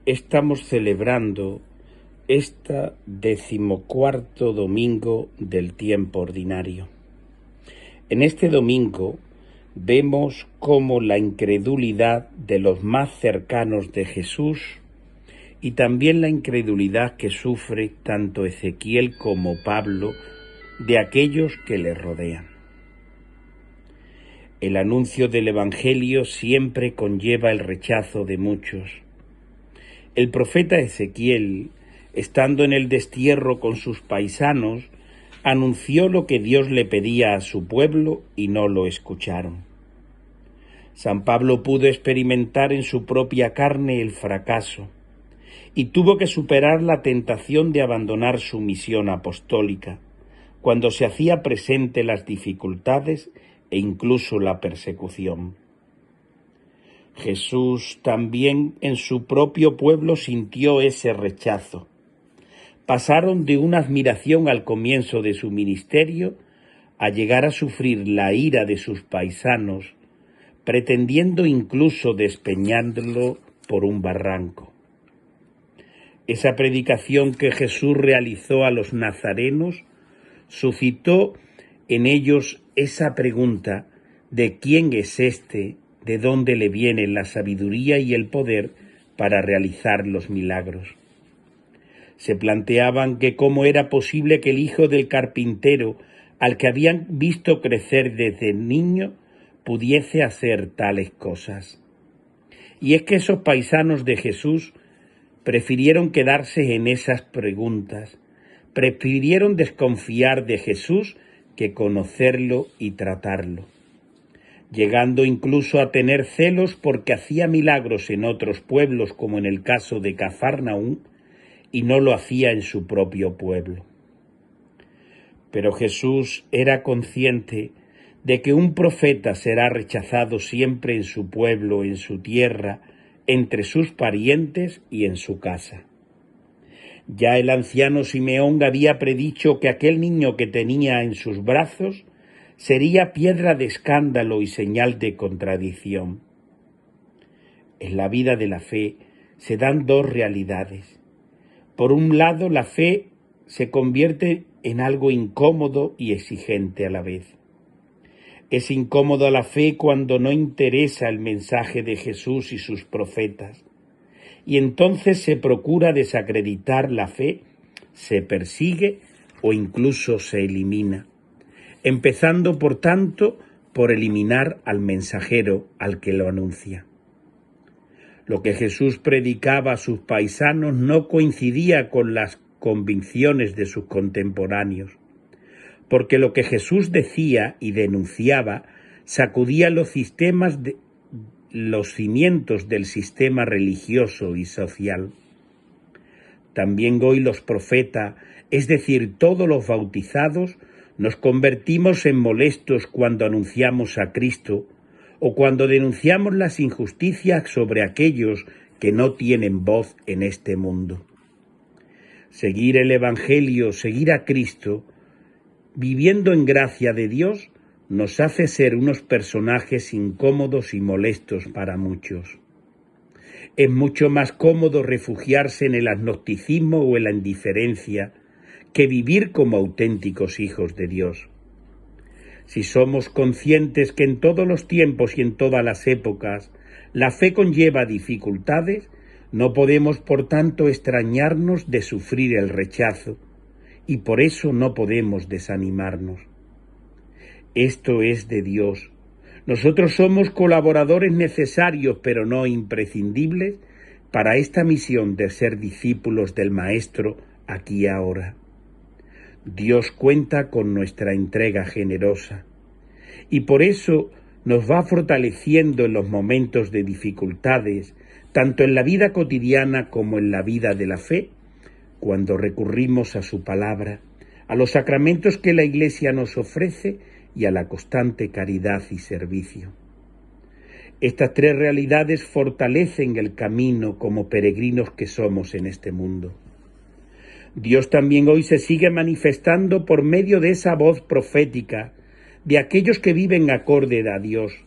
Estamos celebrando este 14º domingo del tiempo ordinario. En este domingo vemos cómo la incredulidad de los más cercanos de Jesús y también la incredulidad que sufre tanto Ezequiel como Pablo de aquellos que le rodean. El anuncio del Evangelio siempre conlleva el rechazo de muchos. El profeta Ezequiel, estando en el destierro con sus paisanos, anunció lo que Dios le pedía a su pueblo y no lo escucharon. San Pablo pudo experimentar en su propia carne el fracaso y tuvo que superar la tentación de abandonar su misión apostólica cuando se hacía presente las dificultades e incluso la persecución. Jesús también en su propio pueblo sintió ese rechazo. Pasaron de una admiración al comienzo de su ministerio a llegar a sufrir la ira de sus paisanos, pretendiendo incluso despeñarlo por un barranco. Esa predicación que Jesús realizó a los nazarenos suscitó en ellos esa pregunta de quién es este, de dónde le viene la sabiduría y el poder para realizar los milagros. Se planteaban que cómo era posible que el hijo del carpintero, al que habían visto crecer desde niño, pudiese hacer tales cosas. Y es que esos paisanos de Jesús prefirieron quedarse en esas preguntas, prefirieron desconfiar de Jesús que conocerlo y tratarlo, llegando incluso a tener celos porque hacía milagros en otros pueblos, como en el caso de Cafarnaúm, y no lo hacía en su propio pueblo. Pero Jesús era consciente de que un profeta será rechazado siempre en su pueblo, en su tierra, entre sus parientes y en su casa. Ya el anciano Simeón había predicho que aquel niño que tenía en sus brazos sería piedra de escándalo y señal de contradicción. En la vida de la fe se dan dos realidades. Por un lado, la fe se convierte en algo incómodo y exigente a la vez. Es incómodo la fe cuando no interesa el mensaje de Jesús y sus profetas, y entonces se procura desacreditar la fe, se persigue o incluso se elimina, empezando, por tanto, por eliminar al mensajero al que lo anuncia. Lo que Jesús predicaba a sus paisanos no coincidía con las convicciones de sus contemporáneos, porque lo que Jesús decía y denunciaba sacudía los cimientos del sistema religioso y social. También hoy los profetas, es decir, todos los bautizados, nos convertimos en molestos cuando anunciamos a Cristo o cuando denunciamos las injusticias sobre aquellos que no tienen voz en este mundo. Seguir el Evangelio, seguir a Cristo, viviendo en gracia de Dios, nos hace ser unos personajes incómodos y molestos para muchos. Es mucho más cómodo refugiarse en el agnosticismo o en la indiferencia que vivir como auténticos hijos de Dios. Si somos conscientes que en todos los tiempos y en todas las épocas la fe conlleva dificultades, no podemos por tanto extrañarnos de sufrir el rechazo y por eso no podemos desanimarnos. Esto es de Dios. Nosotros somos colaboradores necesarios, pero no imprescindibles, para esta misión de ser discípulos del Maestro aquí y ahora. Dios cuenta con nuestra entrega generosa y por eso nos va fortaleciendo en los momentos de dificultades, tanto en la vida cotidiana como en la vida de la fe, cuando recurrimos a su palabra, a los sacramentos que la Iglesia nos ofrece y a la constante caridad y servicio. Estas tres realidades fortalecen el camino como peregrinos que somos en este mundo. Dios también hoy se sigue manifestando por medio de esa voz profética de aquellos que viven acorde a Dios,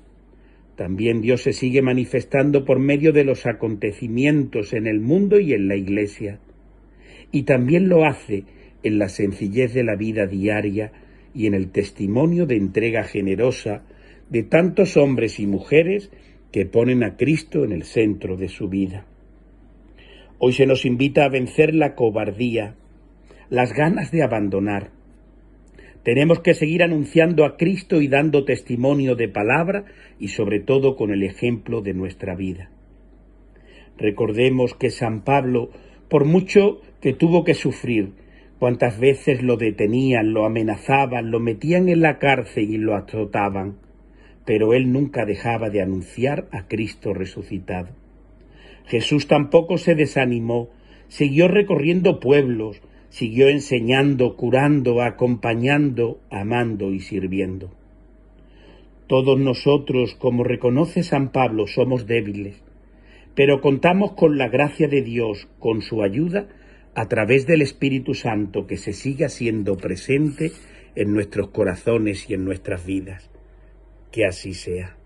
También Dios se sigue manifestando por medio de los acontecimientos en el mundo y en la Iglesia. Y también lo hace en la sencillez de la vida diaria y en el testimonio de entrega generosa de tantos hombres y mujeres que ponen a Cristo en el centro de su vida. Hoy se nos invita a vencer la cobardía, las ganas de abandonar. Tenemos que seguir anunciando a Cristo y dando testimonio de palabra y sobre todo con el ejemplo de nuestra vida. Recordemos que San Pablo, por mucho que tuvo que sufrir, cuántas veces lo detenían, lo amenazaban, lo metían en la cárcel y lo azotaban, pero él nunca dejaba de anunciar a Cristo resucitado. Jesús tampoco se desanimó, siguió recorriendo pueblos, siguió enseñando, curando, acompañando, amando y sirviendo. Todos nosotros, como reconoce San Pablo, somos débiles, pero contamos con la gracia de Dios, con su ayuda, a través del Espíritu Santo, que se siga siendo presente en nuestros corazones y en nuestras vidas. Que así sea.